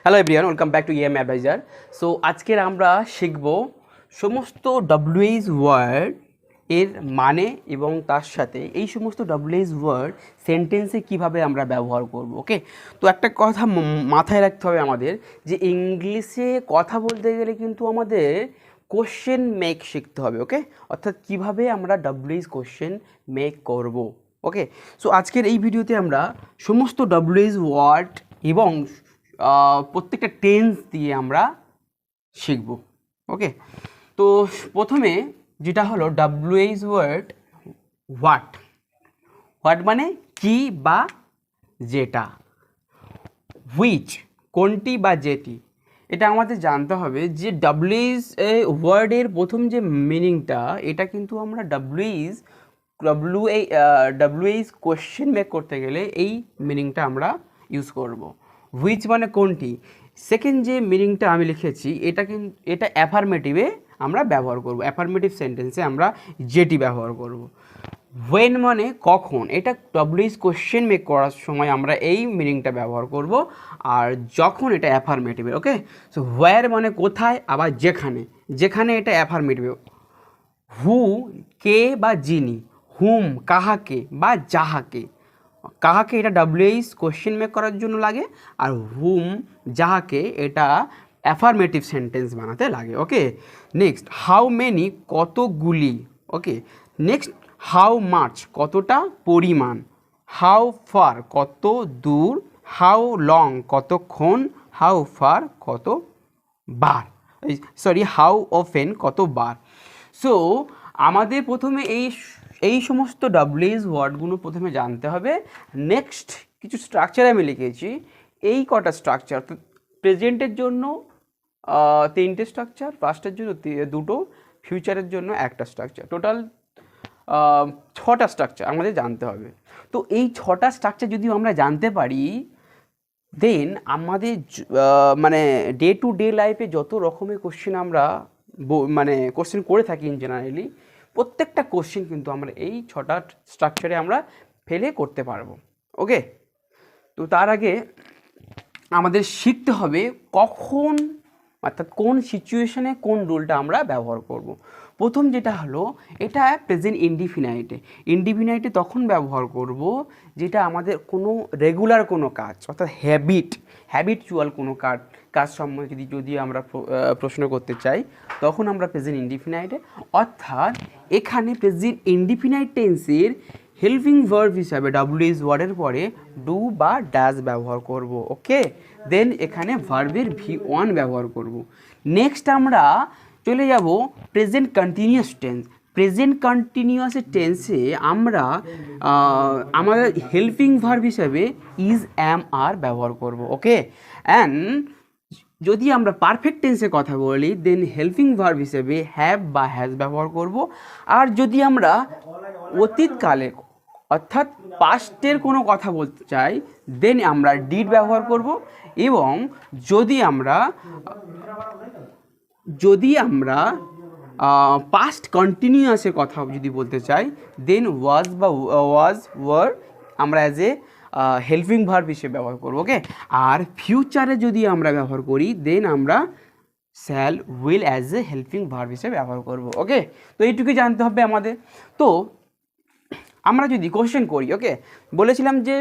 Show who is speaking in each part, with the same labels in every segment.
Speaker 1: Hello everyone, welcome back to EM advisor. So আজকের আমরা শিখব সমস্ত ডব্লিউএইচ ওয়ার্ড এর মানে এবং তার সাথে এই সমস্ত ডব্লিউএইচ ওয়ার্ড সেন্টেন্সে কিভাবে আমরা ব্যবহার করব। ওকে, তো একটা কথা মাথায় রাখতে হবে আমাদের, যে ইংলিশে কথা বলতে গেলে কিন্তু আমাদের কোশ্চেন মেক শিখতে হবে। ওকে, অর্থাৎ কিভাবে আমরা ডব্লিউএইচ কোশ্চেন মেক করব। ওকে, সো আজকের এই ভিডিওতে আমরা সমস্ত ডব্লিউএইচ ওয়ার্ড এবং প্রত্যেকটা টেন্স দিয়ে আমরা শিখব। ওকে, তো প্রথমে যেটা হলো ডব্লিউএইচ ওয়ার্ড হোয়াট। হোয়াট মানে কি বা যেটা। হুইচ কোনটি বা যেটি। এটা আমাদের জানতে হবে যে ডব্লিউএইচ ওয়ার্ডের প্রথম যে মিনিংটা, এটা কিন্তু আমরা ডব্লিউএইচ কোশ্চেন মেক করতে গেলে এই মিনিংটা আমরা ইউজ করব। হুইচ মানে কোনটি। সেকেন্ড যে মিনিংটা আমি লিখেছি, এটা অ্যাফার্মেটিভে আমরা ব্যবহার করব। অ্যাফার্মেটিভ সেন্টেন্সে আমরা যেটি ব্যবহার করব। হোয়েন মানে কখন, এটা ডব্লিউএইচ কোশ্চেন মেক করার সময় আমরা এই মিনিংটা ব্যবহার করব। আর যখন এটা অ্যাফার্মেটিভে। ওকে, সো হোয়ার মানে কোথায়, আবার যেখানে এটা অ্যাফার্মেটিভে। হু কে বা যিনি, হুম কাহাকে বা যাহাকে। কাহাকে এটা ডব্লিউএইচ কোশ্চেন মেক করার জন্য লাগে, আর হুম যাহাকে এটা অ্যাফার্মেটিভ সেন্টেন্স বানাতে লাগে। ওকে, নেক্সট হাউ মেনি কতগুলি। ওকে, নেক্সট হাউ মাচ কতটা পরিমাণ, হাউ ফার কত দূর, হাউ লং কতক্ষণ, হাউ ফার কত বার, হাউ অফেন কতবার। সো আমাদের প্রথমে এই সমস্ত ডব্লিউএইচ ওয়ার্ডগুলো প্রথমে জানতে হবে। নেক্সট কিছু স্ট্রাকচার আমি লিখেছি, এই কটা স্ট্রাকচার, অর্থাৎ প্রেজেন্টের জন্য 3টে স্ট্রাকচার, পাস্টের জন্য 2টো, ফিউচারের জন্য 1টা স্ট্রাকচার, টোটাল 6টা স্ট্রাকচার আমাদের জানতে হবে। তো এই 6টা স্ট্রাকচার যদি আমরা জানতে পারি, দেন আমাদের মানে ডে টু ডে লাইফে যত রকমের কোশ্চেন আমরা কোশ্চেন করে থাকি ইন জেনারেলি, প্রত্যেকটা কোশ্চেন কিন্তু আমরা এই 6টা স্ট্রাকচারে আমরা ফেলে করতে পারবো। ওকে, তো তার আগে আমাদের শিখতে হবে কখন, অর্থাৎ কোন সিচুয়েশনে কোন রুলটা আমরা ব্যবহার করব। প্রথম যেটা হলো, এটা প্রেজেন্ট ইনডিফিনাইটে তখন ব্যবহার করব যেটা আমাদের কোনো রেগুলার কোনো কাজ, অর্থাৎ হ্যাবিচুয়াল কোনো কাজ সম্বন্ধে যদি আমরা প্রশ্ন করতে চাই, তখন আমরা প্রেজেন্ট ইনডিফিনাইটে, অর্থাৎ এখানে প্রেজেন্ট ইনডিফিনাইট টেন্সের হেল্পিং ভার্ব হিসাবে ডব্লিউএইচ ওয়ার্ডের পরে ডু বা ডাজ ব্যবহার করব। ওকে, দেন এখানে ভার্বের V1 ব্যবহার করব। নেক্সট আমরা চলে যাব present continuous tense. Present continuous টেন্সে আমরা আমাদের হেল্পিং ভার্ব হিসাবে ইজ অ্যাম আর ব্যবহার করব। ওকে, অ্যান্ড যদি আমরা পারফেক্ট টেন্সে কথা বলি, দেন হেল্পিং ভার্ব হিসেবে হ্যাভ বা হ্যাজ ব্যবহার করব। আর যদি আমরা অতীতকালে অর্থাৎ পাস্টের কোনো কথা বলতে চাই, দেন আমরা ডিড ব্যবহার করব। এবং যদি আমরা পাস্ট কন্টিনিউয়াসের কথা যদি বলতে চাই, দেন ওয়ার আমরা অ্যাজ এ হেল্পিং ভার্ব হিসেবে ব্যবহার করব। ওকে, আর ফিউচারে যদি আমরা ব্যবহার করি, দেন আমরা shall will as a helping verb হিসেবে ব্যবহার করব। ওকে, তো এইটুকুই জানতে হবে আমাদের। তো আমরা যদি কোশ্চেন করি, ওকে, বলেছিলাম যে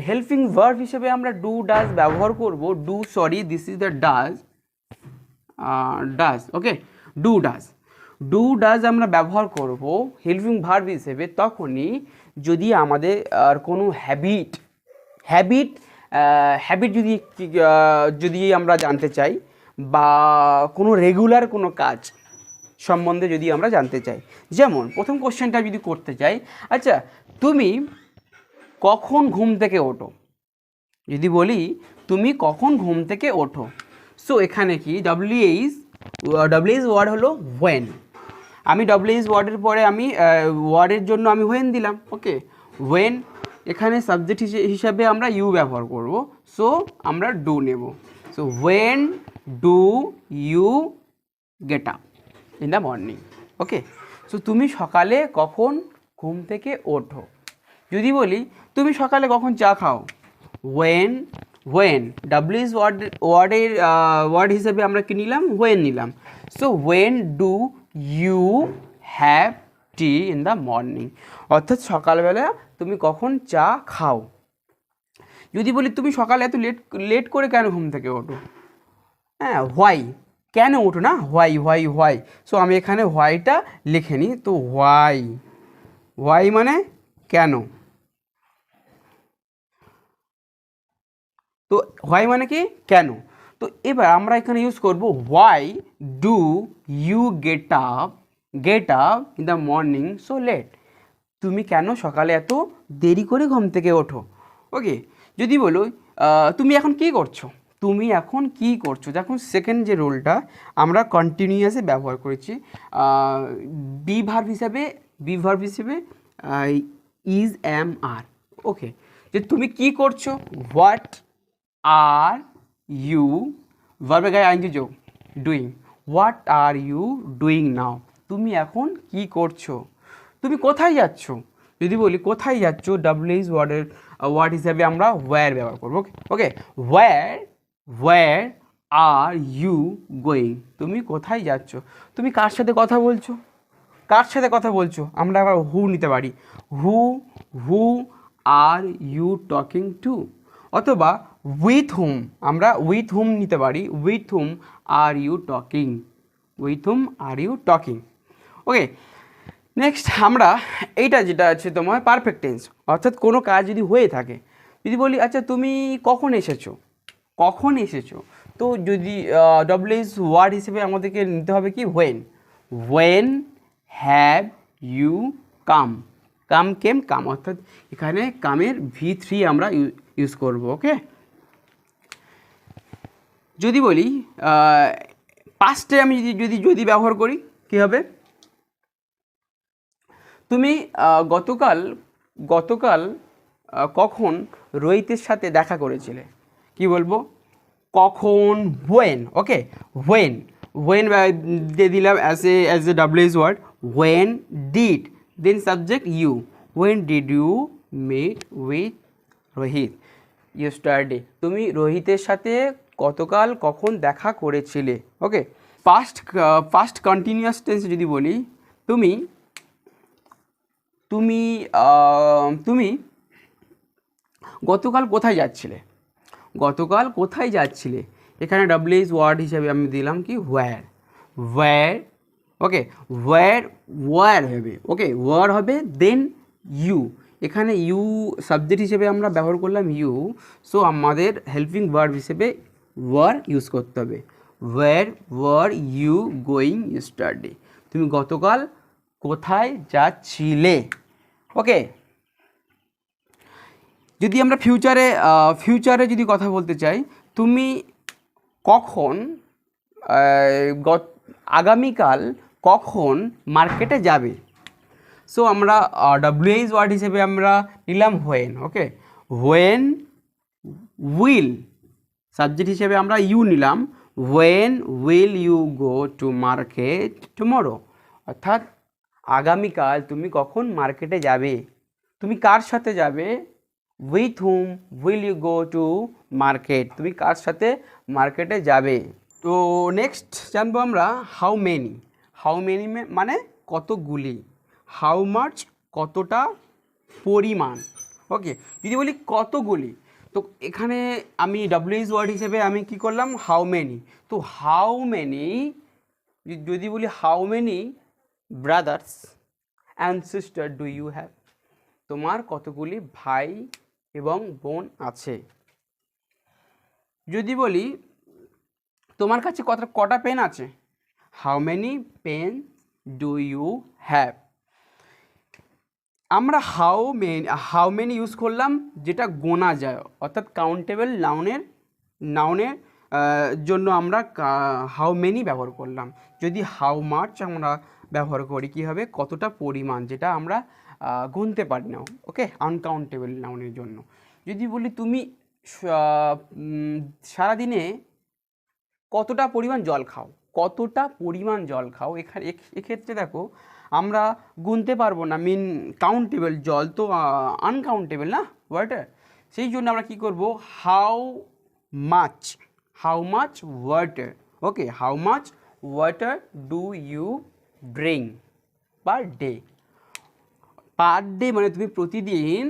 Speaker 1: হেল্পিং ভার্ব হিসেবে আমরা ডু ডাজ ব্যবহার করব। This is the does. Okay, do does আমরা ব্যবহার করব হেল্পিং ভার্ব হিসেবে তখনই যদি আমাদের আর কোনো হ্যাবিট যদি আমরা জানতে চাই, বা কোনো রেগুলার কোনো কাজ সম্বন্ধে যদি আমরা জানতে চাই। যেমন প্রথম কোশ্চেনটা যদি করতে চাই, আচ্ছা তুমি কখন ঘুম থেকে ওঠো, যদি বলি তুমি কখন ঘুম থেকে ওঠো, সো এখানে কি ডব্লিউএইচ ওয়ার্ড হলো হোয়েন। আমি ডব্লিউএইচ ওয়ার্ডের পরে আমি ওয়ার্ডের জন্য আমি হোয়েন দিলাম। ওকে, হোয়েন, এখানে সাবজেক্ট হিসাবে আমরা ইউ ব্যবহার করব, সো আমরা ডু নেব। So when do you get up in the morning. Okay, so তুমি সকালে কখন ঘুম থেকে ওঠো। যদি বলি তুমি সকালে কখন চা খাও, হোয়েন হোয়েন, ডাব্লিউ ইজ ওয়ার্ডের ওয়ার্ড হিসেবে আমরা কি নিলাম, হোয়েন নিলাম। So when do you have tea in the morning, অর্থাৎ সকালবেলা তুমি কখন চা খাও। যদি বলি তুমি সকালে এত লেট করে কেন ঘুম থেকে ওঠো, হ্যাঁ হোয়াই, কেন ওঠো না, হোয়াই হোয়াই হোয়াই। সো আমি এখানে হোয়াইটা লিখে নিই, তো হোয়াই, হোয়াই মানে কেন, তো হোয়াই মানে কি কেন। তো এবার আমরা এখানে ইউজ করব why do you get up in the morning so late, তুমি কেন সকালে এত দেরি করে ঘুম থেকে ওঠো। ওকে, যদি বলো তুমি এখন কি করছো, তুমি এখন কি করছো, যখন সেকেন্ড যে রোলটা আমরা কন্টিনিউয়াসে ব্যবহার করেছি বি ভার্ব হিসেবে ইজ এম আর। ওকে, যে তুমি কি করছো, হোয়াট আর ইউ, ভার্বে গায়ে আইনজি যোগ doing, what are you doing now, তুমি এখন কি করছো। তুমি কোথায় যাচ্ছ, যদি বলি কোথায় যাচ্ছ, ডাব্লিউ ইজ ওয়ার্ড হিসাবে আমরা ওয়্যার ব্যবহার করবো। ওকে, ওয়্যার আর ইউ গোয়িং, তুমি কোথায় যাচ্ছ, তুমি কার সাথে কথা বলছো, কার সাথে কথা বলছো, আমরা আবার হু নিতে পারি, who are you talking to, অথবা উইথ হুম, আমরা উইথ হুম নিতে পারি, with whom are you talking, with whom are you talking. Okay, next আমরা এইটা যেটা আছে তোমার পারফেক্ট টেন্স, অর্থাৎ কোনো কাজ যদি হয়ে থাকে, যদি বলি আচ্ছা তুমি কখন এসেছো, কখন এসেছো, তো যদি ডব্লিউ ওয়ার্ড হিসেবে আমাদেরকে নিতে হবে কি হোয়েন হ্যাভ ইউ কাম, কেম কাম, অর্থাৎ এখানে কামের V3 আমরা ইউজ করব। ওকে, যদি বলি পাস্টে আমি যদি ব্যবহার করি কী হবে, তুমি গতকাল কখন রোহিতের সাথে দেখা করেছিলে, কি বলবো, কখন, হোয়েন। ওকে, হোয়েন দিয়ে দিলাম as a W word, when did, then subject you, when did you meet with Rohit yesterday, তুমি রোহিতের সাথে গতকাল কখন দেখা করেছিলে। ওকে, পাস্ট কন্টিনিউয়াস টেন্স যদি বলি, তুমি গতকাল কোথায় যাচ্ছিলে, গতকাল কোথায় যাচ্ছিলে, এখানে ডাব্লিউ ওয়ার্ড হিসাবে আমি দিলাম কি ওয়্যার। ওকে, ওয়্যার হবে, ওকে ওয়্যার হবে, দেন ইউ, এখানে ইউ সাবজেক্ট হিসেবে আমরা ব্যবহার করলাম ইউ, সো আমাদের হেল্পিং ভার্ব হিসেবে ওয়ার ইউজ করতে হবে, ওয়ার ইউ গোয়িং ইয়েস্টারডে, তুমি গতকাল কোথায় যাচ্ছিলে। ওকে, যদি আমরা ফিউচারে যদি কথা বলতে চাই, তুমি কখন আগামীকাল কখন মার্কেটে যাবে, সো আমরা ডাব্লিউ ওয়ার্ড হিসেবে আমরা নিলাম when. Okay, when will, subject হিসেবে আমরা ইউ নিলাম, when will you go to market tomorrow, অর্থাৎ আগামীকাল তুমি কখন মার্কেটে যাবে, তুমি কার সাথে যাবে, with whom will you go to market, তুমি কার সাথে মার্কেটে যাবে। তো নেক্সট জানবো আমরা হাউ মেনি মানে কতগুলি, হাউ মাচ কতটা পরিমাণ। ওকে, যদি বলি কতগুলি, তো এখানে আমি ডাব্লিউ ওয়ার্ড হিসেবে আমি কি করলাম, হাউ মেনি, তো হাউ মেনি, যদি বলি how many brothers and sister do you have, তোমার কতগুলি ভাই এবং বোন আছে। যদি বলি তোমার কাছে কটা পেন আছে, how many pen do you have, আমরা হাউ মেনি ইউজ করলাম যেটা গোনা যায়, অর্থাৎ কাউন্টেবল নাউনের জন্য আমরা হাউ মেনি ব্যবহার করলাম। যদি হাউ মাচ আমরা ব্যবহার করি কী হবে, কতটা পরিমাণ, যেটা আমরা গুনতে পারি না। ওকে, আনকাউন্টেবল নাউনের জন্য। যদি বলি তুমি সারাদিনে কতটা পরিমাণ জল খাও, কতটা পরিমাণ জল খাও, এক্ষেত্রে দেখো আমরা গুনতে পারবো না, কাউন্টেবল, জল তো আনকাউন্টেবল না ওয়াটার, সেই জন্য আমরা কি করব, how much, how much water, okay, how much water do you drink per day. Per day মানে তুমি প্রতিদিন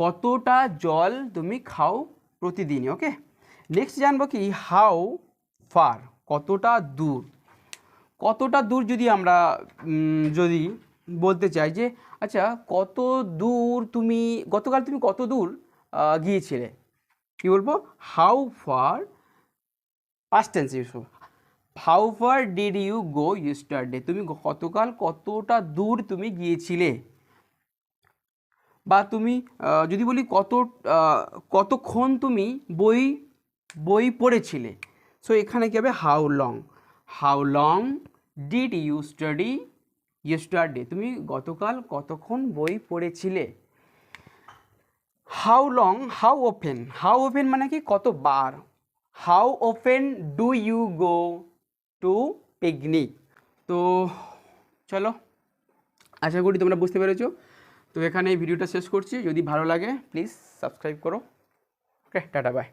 Speaker 1: কতটা জল তুমি খাও প্রতিদিনই, ওকে। নেক্সট জানবো কি হাউ ফার, কতটা দূর। কতটা দূর যদি আমরা যদি বলতে চাই যে আচ্ছা কত দূর তুমি গতকাল তুমি কত দূর গিয়েছিলে, কী বলবো, how far, past tense use করবো, how far did you go yesterday, তুমি গতকাল কতটা দূর তুমি গিয়েছিলে। বা তুমি যদি বলি কতক্ষণ তুমি বই পড়েছিলে, সো এখানে কী হবে how long did you study yesterday, তুমি গতকাল কতক্ষণ বই পড়েছিলে। হাউ ওপেন মানে কি কতবার, how often do you go to picnic. তো চলো, আশা করি তোমরা বুঝতে পেরেছো। তো এখানে এই ভিডিওটা শেষ করছি, যদি ভালো লাগে প্লিজ সাবস্ক্রাইব করো, ওকে, টাটা বাই।